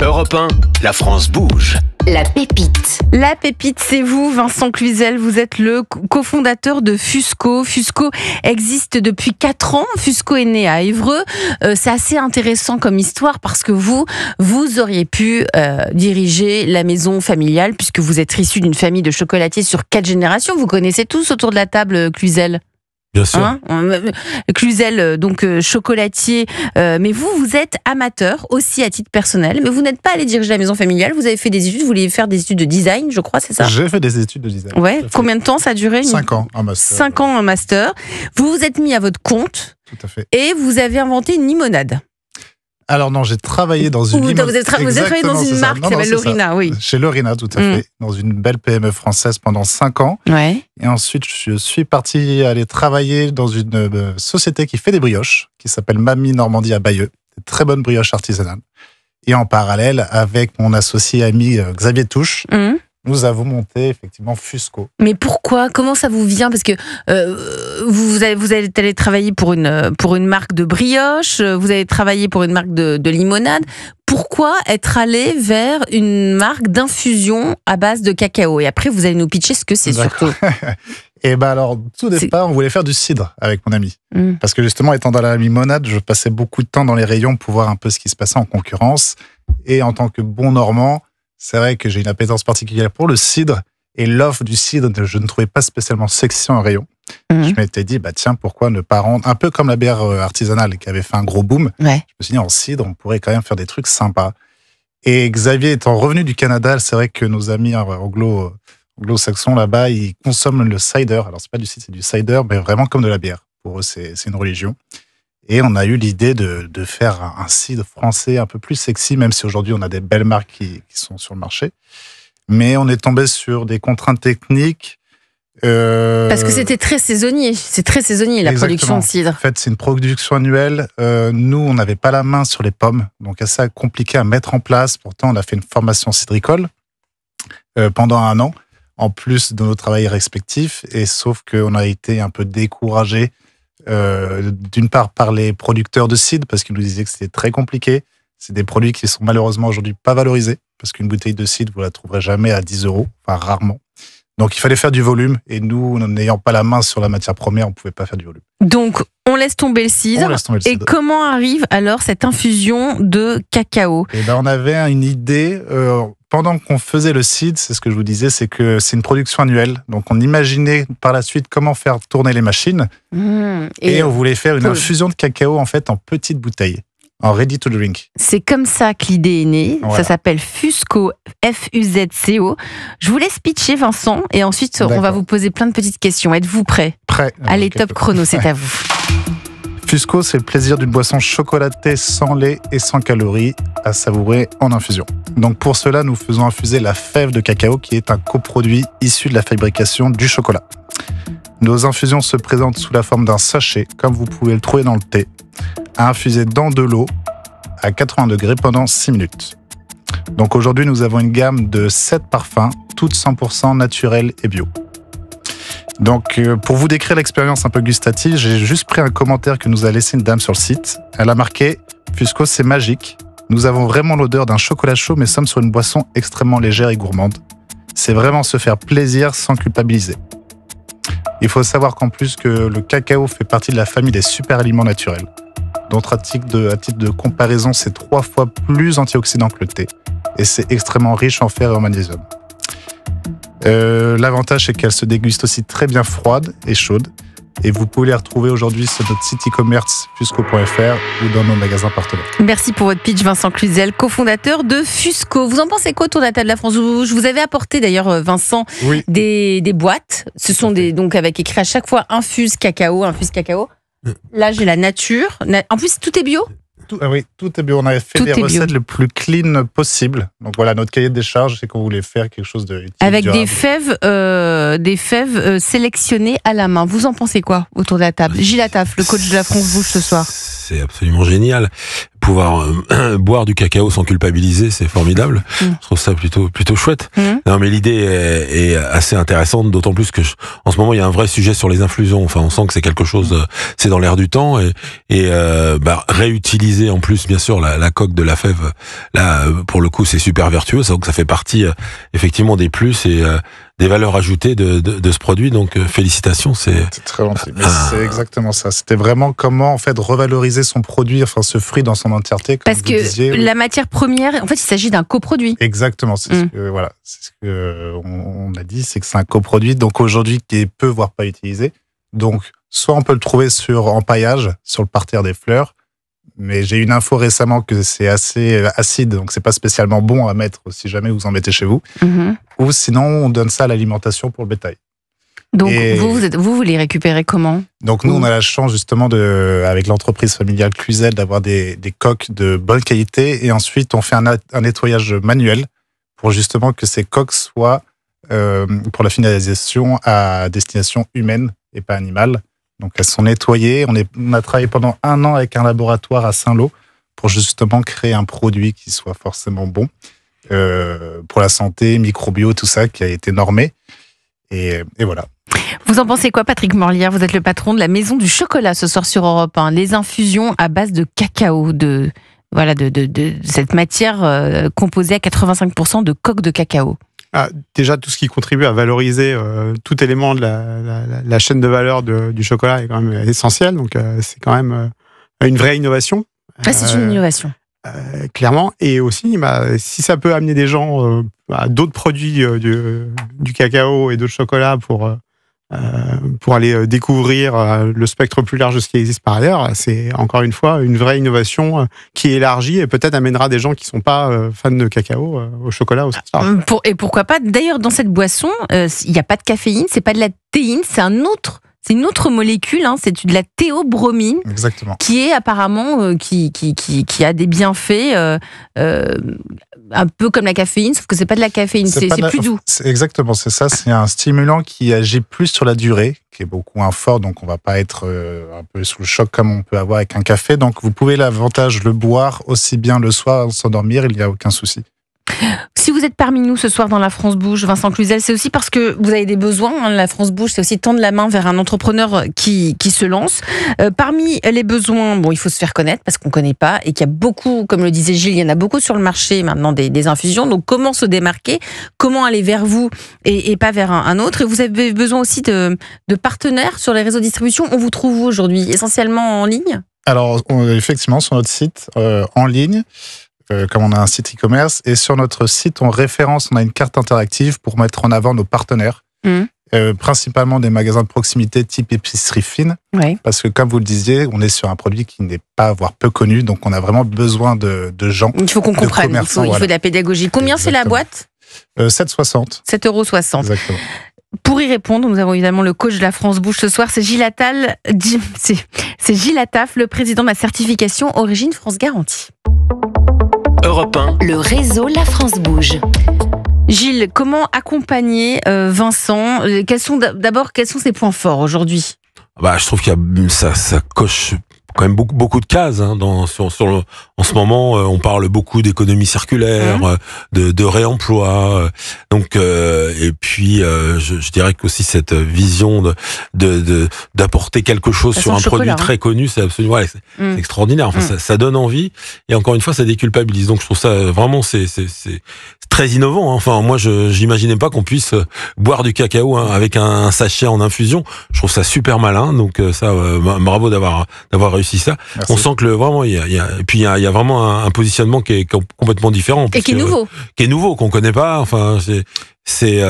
Europe 1, la France bouge. La pépite. La pépite, c'est vous, Vincent Cluzel. Vous êtes le cofondateur de Fusco. Fusco existe depuis 4 ans. Fusco est né à Évreux. C'est assez intéressant comme histoire parce que vous auriez pu diriger la maison familiale puisque vous êtes issu d'une famille de chocolatiers sur 4 générations. Vous connaissez tous autour de la table Cluzel. Bien sûr. Cluzel, donc chocolatier, mais vous êtes amateur aussi à titre personnel, mais vous n'êtes pas allé diriger la maison familiale, vous avez fait des études, vous vouliez faire des études de design, je crois, c'est ça ? J'ai fait des études de design. Ouais, combien de temps ça a duré ? 5 ans, un master. 5 ans, un master. Vous vous êtes mis à votre compte. Tout à fait. Et vous avez inventé une limonade. Alors non, j'ai travaillé dans une Vous avez travaillé dans une marque qui s'appelle Lorina, oui. Chez Lorina, tout à fait, dans une belle PME française pendant 5 ans. Ouais. Et ensuite, je suis parti aller travailler dans une société qui fait des brioches, qui s'appelle Mamie Normandie à Bayeux. Des très bonnes brioches artisanales. Et en parallèle, avec mon associé ami Xavier Touche, nous avons monté effectivement Fusco. Mais pourquoi ? Comment ça vous vient ? Parce que vous êtes allé travailler pour une marque de brioche, vous avez travaillé pour une marque de limonade. Pourquoi être allé vers une marque d'infusion à base de cacao ? Et après, vous allez nous pitcher ce que c'est surtout. Et ben alors, tout départ, on voulait faire du cidre avec mon ami. Parce que justement, étant dans la limonade, je passais beaucoup de temps dans les rayons pour voir un peu ce qui se passait en concurrence. Et en tant que bon Normand, c'est vrai que j'ai une appétence particulière pour le cidre. Et l'offre du cidre, je ne trouvais pas spécialement sexy en rayon. Je m'étais dit, tiens, pourquoi ne pas rendre, un peu comme la bière artisanale qui avait fait un gros boom. Ouais. Je me suis dit, en cidre, on pourrait quand même faire des trucs sympas. Et Xavier étant revenu du Canada, c'est vrai que nos amis anglo-saxons là-bas, ils consomment le cider. Alors, c'est pas du cidre, c'est du cider, mais vraiment comme de la bière. Pour eux, c'est une religion. Et on a eu l'idée de faire un cidre français un peu plus sexy, même si aujourd'hui, on a des belles marques qui sont sur le marché. Mais on est tombé sur des contraintes techniques. Parce que c'était très saisonnier. C'est très saisonnier, la production de cidre. En fait, c'est une production annuelle. Nous, on n'avait pas la main sur les pommes, donc assez compliqué à mettre en place. Pourtant, on a fait une formation cidricole pendant 1 an, en plus de nos travails respectifs. Et sauf qu'on a été un peu découragés, d'une part par les producteurs de cidre, parce qu'ils nous disaient que c'était très compliqué. C'est des produits qui sont malheureusement aujourd'hui pas valorisés, parce qu'une bouteille de cidre, vous la trouverez jamais à 10 €, enfin rarement. Donc il fallait faire du volume, et nous, n'ayant pas la main sur la matière première, on ne pouvait pas faire du volume. Donc on laisse tomber le cidre. Et comment arrive alors cette infusion de cacao ? Et on avait une idée, pendant qu'on faisait le cidre, c'est ce que je vous disais, c'est que c'est une production annuelle. Donc on imaginait par la suite comment faire tourner les machines, et on voulait faire une infusion de cacao en fait en petites bouteilles. En ready to drink. C'est comme ça que l'idée est née. Voilà. Ça s'appelle Fusco, F-U-Z-C-O. Je vous laisse pitcher, Vincent, et ensuite on va vous poser plein de petites questions. Êtes-vous prêt ? Prêt. Allez, top chrono, c'est à vous. Fusco, c'est le plaisir d'une boisson chocolatée sans lait et sans calories à savourer en infusion. Donc pour cela, nous faisons infuser la fève de cacao qui est un coproduit issu de la fabrication du chocolat. Nos infusions se présentent sous la forme d'un sachet, comme vous pouvez le trouver dans le thé, à infuser dans de l'eau à 80 degrés pendant 6 minutes. Donc aujourd'hui, nous avons une gamme de 7 parfums, toutes 100% naturels et bio. Donc pour vous décrire l'expérience un peu gustative, j'ai juste pris un commentaire que nous a laissé une dame sur le site. Elle a marqué « Fusco, c'est magique. Nous avons vraiment l'odeur d'un chocolat chaud, mais sommes sur une boisson extrêmement légère et gourmande. C'est vraiment se faire plaisir sans culpabiliser. » Il faut savoir qu'en plus que le cacao fait partie de la famille des super aliments naturels. Donc à titre de comparaison, c'est 3 fois plus antioxydant que le thé. Et c'est extrêmement riche en fer et en magnésium. L'avantage, c'est qu'elle se déguste aussi très bien froide et chaude. Et vous pouvez les retrouver aujourd'hui sur notre site e-commerce fusco.fr ou dans nos magasins partenaires. Merci pour votre pitch, Vincent Cluzel, cofondateur de Fusco. Vous en pensez quoi autour de la table de la France ? Je vous avais apporté d'ailleurs, Vincent, des boîtes. Ce sont donc avec écrit à chaque fois infuse cacao. Là, j'ai la nature. En plus, tout est bio ? Oui, tout est bio. On avait fait des recettes le plus clean possible. Donc voilà, notre cahier des charges, c'est qu'on voulait faire quelque chose de utile, avec durable. des fèves sélectionnées à la main. Vous en pensez quoi autour de la table ? Gilles Attaf, le coach de la France bouge ce soir. C'est absolument génial. pouvoir boire du cacao sans culpabiliser, c'est formidable. Je trouve ça plutôt chouette. Non, mais l'idée est assez intéressante, d'autant plus que en ce moment il y a un vrai sujet sur les infusions. Enfin, on sent que c'est quelque chose, c'est dans l'air du temps et réutiliser en plus bien sûr la coque de la fève. Là, pour le coup, c'est super vertueux. Donc ça fait partie effectivement des plus et des valeurs ajoutées de ce produit. Donc félicitations, c'est très gentil. Mais c'est exactement ça. C'était vraiment comment en fait revaloriser son produit, enfin ce fruit dans son entièreté. Comme Parce vous que disiez, la matière première, en fait, il s'agit d'un coproduit. Exactement. C'est ce que on a dit, c'est que c'est un coproduit. Donc aujourd'hui, qui est peu voire pas utilisé. Donc soit on peut le trouver sur empaillage, sur le parterre des fleurs. Mais j'ai eu une info récemment que c'est assez acide, donc c'est pas spécialement bon à mettre si jamais vous en mettez chez vous. Ou sinon, on donne ça à l'alimentation pour le bétail. Donc vous les récupérez comment? Donc nous, on a la chance justement avec l'entreprise familiale Cluzel d'avoir des coques de bonne qualité et ensuite on fait un nettoyage manuel pour justement que ces coques soient pour la finalisation à destination humaine et pas animale. Donc elles sont nettoyées. On a travaillé pendant 1 an avec un laboratoire à Saint-Lô pour justement créer un produit qui soit forcément bon pour la santé, microbio, tout ça, qui a été normé. Et voilà. Vous en pensez quoi, Patrick Morlière? Vous êtes le patron de la Maison du Chocolat ce soir sur Europe 1. Les infusions à base de cacao, de cette matière composée à 85% de coque de cacao. Déjà, tout ce qui contribue à valoriser tout élément de la chaîne de valeur du chocolat est quand même essentiel. Donc, c'est quand même une vraie innovation. C'est une innovation. Clairement. Et aussi, si ça peut amener des gens à d'autres produits du cacao et d'autres chocolats pour aller découvrir le spectre plus large de ce qui existe par ailleurs, c'est encore une fois une vraie innovation qui élargit et peut-être amènera des gens qui ne sont pas fans de cacao au chocolat au sens large. Et pourquoi pas? D'ailleurs, dans cette boisson, il n'y a pas de caféine, c'est pas de la théine, c'est une autre molécule, c'est de la théobromine. Exactement. Qui est apparemment qui a des bienfaits un peu comme la caféine, sauf que c'est pas de la caféine, c'est plus doux. Exactement, c'est ça. C'est un stimulant qui agit plus sur la durée, qui est beaucoup moins fort, donc on va pas être un peu sous le choc comme on peut avoir avec un café. Donc vous pouvez l'avantage le boire aussi bien le soir sans s'endormir, il n'y a aucun souci. Si vous êtes parmi nous ce soir dans La France Bouge, Vincent Cluzel, c'est aussi parce que vous avez des besoins. La France Bouge, c'est aussi tendre la main vers un entrepreneur qui se lance. Parmi les besoins, il faut se faire connaître parce qu'on ne connaît pas et qu'il y a beaucoup, comme le disait Gilles, il y en a beaucoup sur le marché maintenant des infusions. Donc comment se démarquer? Comment aller vers vous et pas vers un autre? Et vous avez besoin aussi de partenaires sur les réseaux de distribution. On vous trouve où aujourd'hui? Essentiellement en ligne? Alors effectivement, sur notre site en ligne. Comme on a un site e-commerce, et sur notre site, on a une carte interactive pour mettre en avant nos partenaires, principalement des magasins de proximité type épicerie fine, parce que comme vous le disiez, on est sur un produit qui n'est pas, voire peu connu, donc on a vraiment besoin de gens. Il faut qu'on comprenne, il faut de la pédagogie. Combien c'est la boîte? 7,60 €. Exactement. Pour y répondre, nous avons évidemment le coach de La France Bouge ce soir, c'est Gilles Attal, c'est Gilles Attaf, le président de la certification Origine France Garantie. Europe 1. Le réseau La France Bouge. Gilles, comment accompagner Vincent? Quels sont ses points forts aujourd'hui? Je trouve qu'il y a ça coche quand même beaucoup de cases en ce moment. On parle beaucoup d'économie circulaire, de réemploi, donc et puis je dirais que aussi cette vision d'apporter quelque chose sur un produit très connu, c'est absolument c'est extraordinaire. Enfin, ça donne envie et encore une fois ça déculpabilise. Donc je trouve ça vraiment c'est très innovant. Enfin moi j'imaginais pas qu'on puisse boire du cacao avec un sachet en infusion. Je trouve ça super malin. Donc ça bravo d'avoir réussi ça. Merci. On sent que vraiment il y a vraiment un positionnement qui est complètement différent et qui est nouveau, qu'on connaît pas. Enfin c'est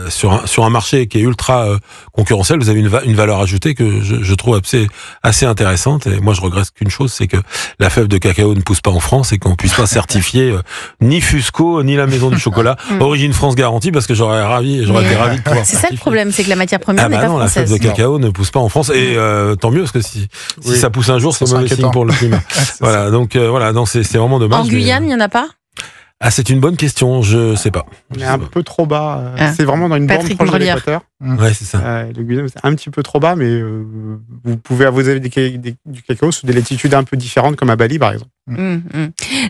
sur un marché qui est ultra concurrentiel, vous avez une valeur ajoutée que je trouve assez intéressante. Et moi je regrette qu'une chose, c'est que la fève de cacao ne pousse pas en France et qu'on puisse pas certifier ni Fusco ni la Maison du Chocolat Origine France Garantie, parce que j'aurais été ravi de pouvoir c'est certifier. Ça le problème, c'est que la matière première n'est pas française. La fève de cacao ne pousse pas en France et tant mieux, parce que si ça pousse un jour, c'est mauvais signe pour le climat. Voilà, donc c'est vraiment dommage. En Guyane, il n'y en a pas? Ah, c'est une bonne question, je sais pas. On est un peu trop bas. Ah. C'est vraiment dans une bande Patrick proche de Brelière. l'équateur. Ouais, c'est ça. Le Guyane, c'est un petit peu trop bas, mais vous avez du cacao sous des latitudes un peu différentes, comme à Bali, par exemple.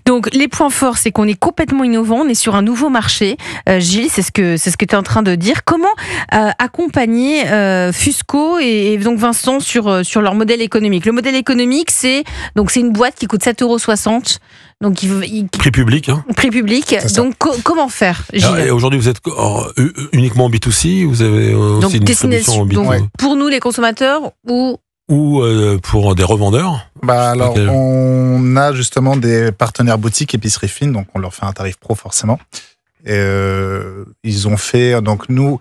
Donc les points forts, c'est qu'on est complètement innovant, on est sur un nouveau marché. Gilles, c'est ce que tu es en train de dire. Comment accompagner Fusco et donc Vincent sur leur modèle économique? Le modèle économique, c'est une boîte qui coûte 7,60 €. Donc Prix public, hein. prix public. Donc comment faire, Gilles? Et aujourd'hui, vous êtes uniquement en B2C, vous avez aussi une distribution en B2B. Donc, pour nous les consommateurs Ou pour des revendeurs? Alors, on a justement des partenaires boutiques épicerie fine, donc on leur fait un tarif pro forcément. Et ils ont fait, donc nous,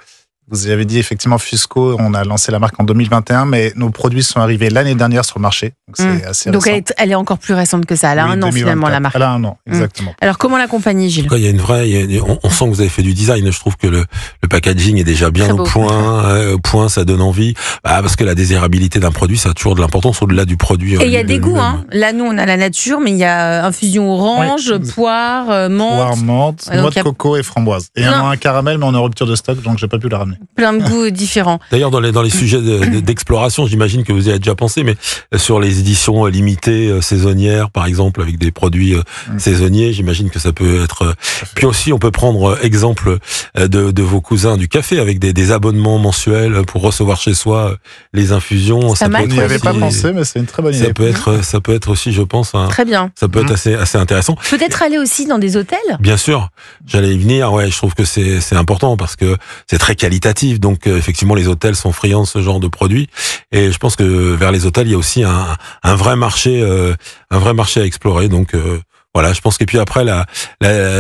vous avez dit effectivement Fusco, on a lancé la marque en 2021, mais nos produits sont arrivés l'année dernière sur le marché, donc c'est assez donc récent. elle est encore plus récente que ça. Elle a un an 2024. finalement la marque. Elle a un an, exactement. Alors comment l'accompagner, Gilles? En tout cas, il y a une vraie, on sent que vous avez fait du design. Je trouve que le packaging est déjà bien Très au beau. point, ça donne envie. Parce que la désirabilité d'un produit, ça a toujours de l'importance au-delà du produit. Et il y a des goûts, lui-même. hein. Là, nous, on a la nature, mais il y a infusion orange, poire, menthe, Poire, menthe, Ouais, donc noix il y a de coco et framboise. Et Non. un caramel, mais on est en rupture de stock, donc j'ai pas pu la ramener. plein de goûts différents. D'ailleurs, dans les sujets d'exploration, j'imagine que vous y avez déjà pensé, mais sur les éditions limitées, saisonnières, par exemple, avec des produits saisonniers, j'imagine que ça peut être. Puis aussi, on peut prendre exemple de vos cousins du café avec des abonnements mensuels pour recevoir chez soi les infusions. C'est pas mal. On n'y avait pas pensé, mais c'est une très bonne idée. Ça peut être aussi, je pense, Très bien. ça peut être assez intéressant. Peut-être aller aussi dans des hôtels? Bien sûr, j'allais y venir. Ouais, je trouve que c'est important parce que c'est très qualitatif. Donc effectivement, les hôtels sont friands de ce genre de produits. Et je pense que vers les hôtels, il y a aussi un vrai marché à explorer. Donc voilà, je pense que puis après,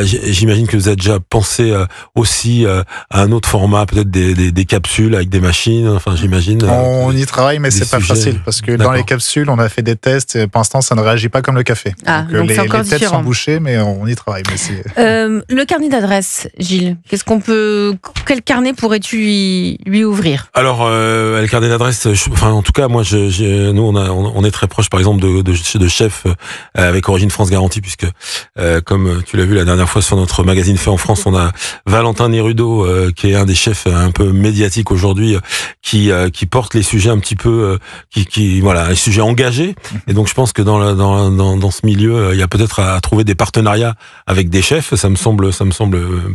j'imagine que vous avez déjà pensé aussi à un autre format, peut-être des capsules avec des machines. Enfin, j'imagine. On y travaille, mais des c'est pas sujets. facile parce que dans D'accord. les capsules, on a fait des tests et pour l'instant, ça ne réagit pas comme le café. Donc c'est encore les têtes différent. sont bouchées, mais on y travaille. Mais c'est... Le carnet d'adresse, Gilles. Quel carnet pourrais-tu lui ouvrir? Alors, le carnet d'adresse, en tout cas, moi, nous, on est très proche, par exemple, de chefs avec Origine France Garantie, puisque, comme tu l'as vu la dernière fois sur notre magazine Fait en France, on a Valentin Nerudo, qui est un des chefs un peu médiatiques aujourd'hui, qui porte les sujets un petit peu, les sujets engagés. Et donc, je pense que dans ce milieu, il y a peut-être à trouver des partenariats avec des chefs. Ça me semble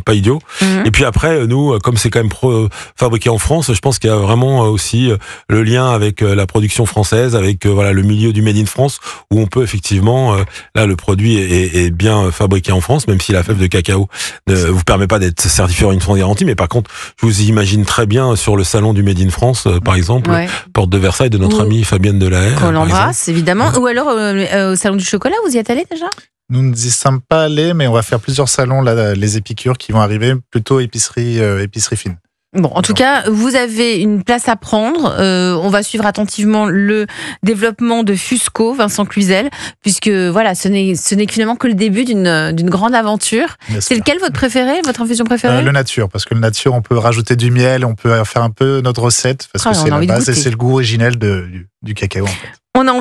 pas idiot. Et puis après, nous, comme c'est quand même fabriqué en France, je pense qu'il y a vraiment aussi le lien avec la production française, avec le milieu du Made in France, où on peut effectivement, là, le produit est bien fabriqué en France, même si la fève de cacao ne vous permet pas d'être certifié Origine France Garantie. Mais par contre, je vous imagine très bien sur le salon du Made in France, par exemple, porte de Versailles de notre amie Fabienne Delahaye. Qu'on l'embrasse, évidemment. Ou alors au salon du chocolat, vous y êtes allé déjà? Nous ne y sommes pas allés, mais on va faire plusieurs salons, là, les épicures qui vont arriver, plutôt épicerie fine. Bon, en tout cas, vous avez une place à prendre. On va suivre attentivement le développement de Fusco, Vincent Cluzel, puisque voilà, ce n'est finalement que le début d'une grande aventure. C'est lequel votre préféré, votre infusion préférée? Le nature, parce que le nature, on peut rajouter du miel, on peut faire un peu notre recette, parce que c'est la base et c'est le goût originel du cacao. En fait. On a